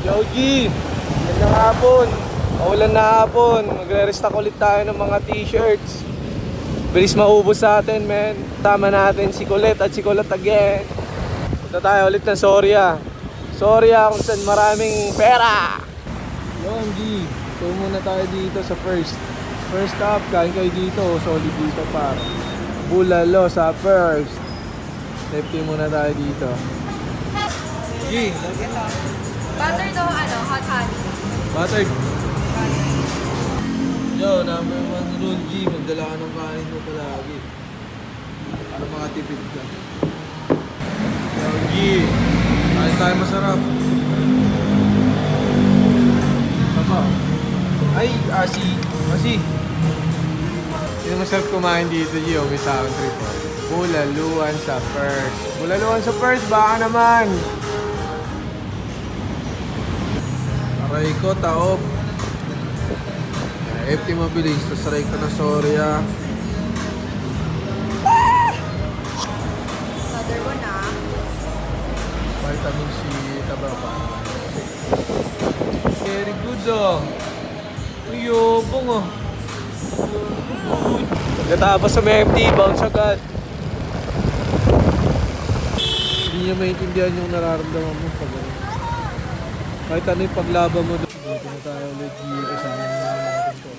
Yogi, yan na hapon. Maulan na hapon. Magre-restock ulit tayo ng mga t-shirts. Bilis maubos sa atin, men. Tama natin si Colette at si Colette again. Punta tayo ulit ng Soria. Soria kung saan maraming pera. Yogi, so muna tayo dito sa first. First up, kain kayo dito. Solid dito par. Bulalo sa first. Safety muna tayo dito. Yogi, Butter daw hot honey. Buttered. Yo, number 1 rule G, magdala ka ng kanin mo palagi para makatipid ka. Yo G, kain tayo masarap. Tama. Ay, Asi. Sino masarap kumain dito G, may sound trip. Bulaluan sa first. Bulaluan sa first, baka naman. Aray ko, taob. FT mabilis, tapos aray ko na Soria. Mother ko na. Vitamin C, tababa. Very good oh. Ayobong oh. Pagkatapos sa FT, bounce agad. Hindi niya maintindihan yung nararamdaman mo pag kahit ano yung paglaban mo doon. Dito na tayo ulit dito sa natin to.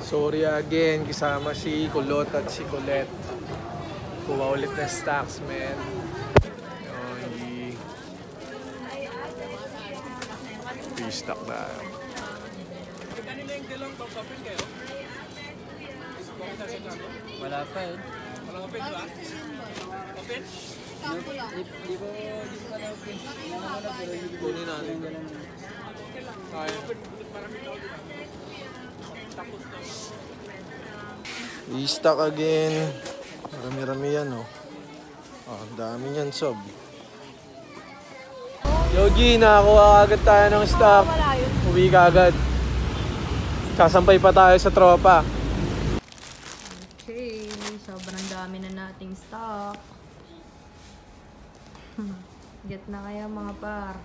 Sorry again, kasama si Kulot at si Colette. Kuha ulit na stocks, man. Restock na. Wala pa yun. Walang open ba? Open? Di ko pa na open. Kunin natin. Kaya. I-stock again. Marami-rami yan oh. Oh, dami yan sob. Yogi, nakakuha agad tayo ng stock. Uwi ka agad. Sasampay pa tayo sa tropa. Okay, sobrang dami na nating stock. Get na kaya mga par.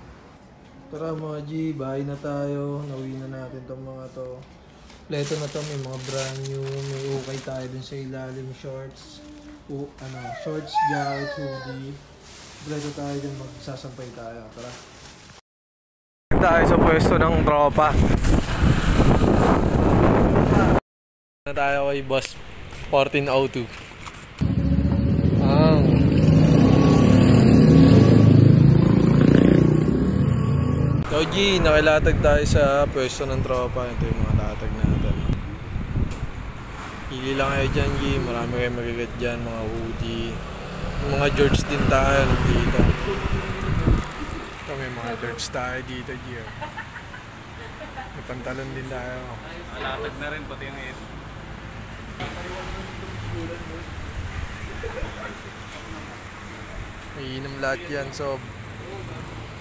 Tara mga G, bahay na tayo. Nauwi na natin tong mga to. Pleto na to, may mga brand new. May ukay tayo dun sa ilalim, shorts. Shorts, jacket, hoodie. Pleto tayo dun, magsasampay tayo. Tara. Tayo sa pwesto ng tropa. Na tayo kay Boss 1402. Yogi, nakilatag tayo sa pwesto ng tropa. Ito yung mga latag natin. Hili lang kayo dyan, G. Marami kayo magigat dyan. Mga hoodie. Mga George din tayo dito. Ito may mga George tayo dito, G. May pantalon din tayo. Latag na rin, pati yung head. May inom lahat yan, so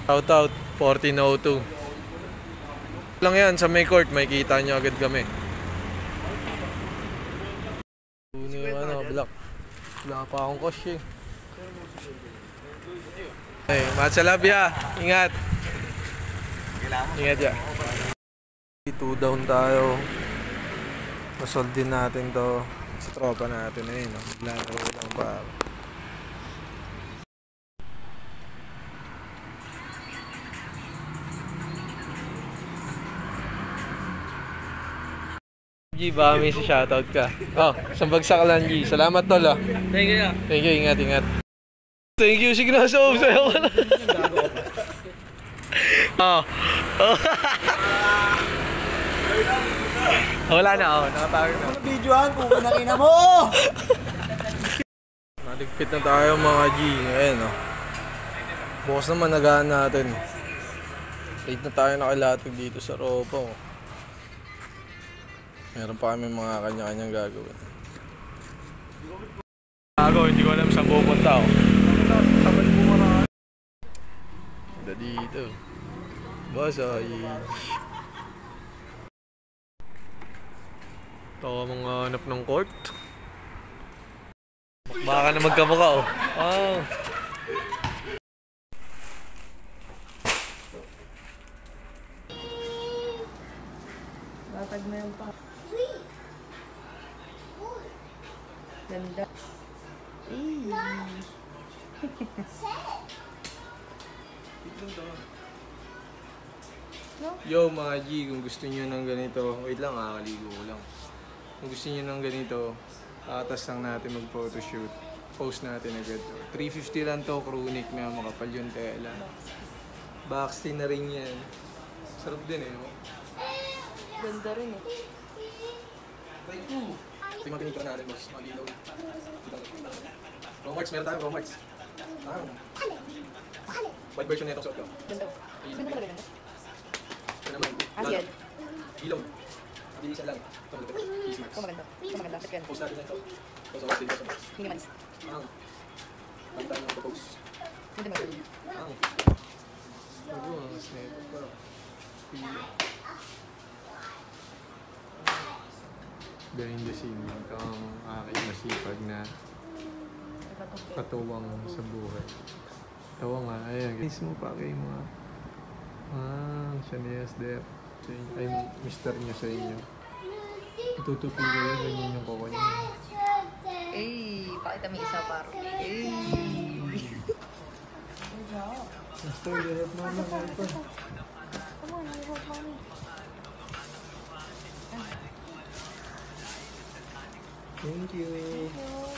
shout out 1402 lang yan sa may court, may kita nyo agad kami. Black. Wala pa akong cash eh. Hey, matsalabya, ingat. Ingat ya. 2 down tayo. Masold din natin to sa tropa natin eh, no? Laro lang pa. G, baka may shoutout ka. Oh, isang bagsak lang G. Salamat tol ah. Thank you. Thank you, ingat. Thank you, sige na sa sa'yo ka na. Oh. Wala na ako, nakatawag na. Videoan kung kinakina mo! Naligpit na tayo mga G. Ayan oh. Bukas naman nagaan natin. Late na tayo nakalatag dito sa Ropa oh. Meron pa kami mga kanya-kanyang gagawin. Hindi ko alam saan pupunta ako. Dito. Basay. Ito mga hanap ng court. Baka na magkamukha oh. Wow. Batag na yung pa. Ganda. Yo mga G, kung gusto niyo ng ganito, wait lang kakaligo ko lang. Kung gusto niyo ng ganito, atas lang natin mag-photoshoot. Post natin agad to. 350 lang to, crew neck na makapal yung tela. Backstay na rin yan. Sarap din eh. No? Ganda rin eh. Thank you. Ito yung mga pinito natin, boss. Malilaw. Romarts, meron tayong Romarts. White version na itong suot ko. Ganda. Ganda talaga ganda. Ito naman. Asian. Ilaw. Mabilisan lang. Ito maganda. Easy Max. Ito maganda. Ito maganda. Second. Post natin na ito. Post ako sa box. Hindi malis. Pag tayo ng post. Hindi malis. Ano, mas na ito pa. Behind the scene, ito ang aking masipag na katuwang sa buhay. Tawa nga, ayan. Guys mo pa kayo mga... siya ni SDF. Ay, mister niya sa inyo. Tutupi kayo, ganyan yung kukuha niya. Eh, pakita mo isa paro. Eh. Mister, ganyan mo na ito. Thank you.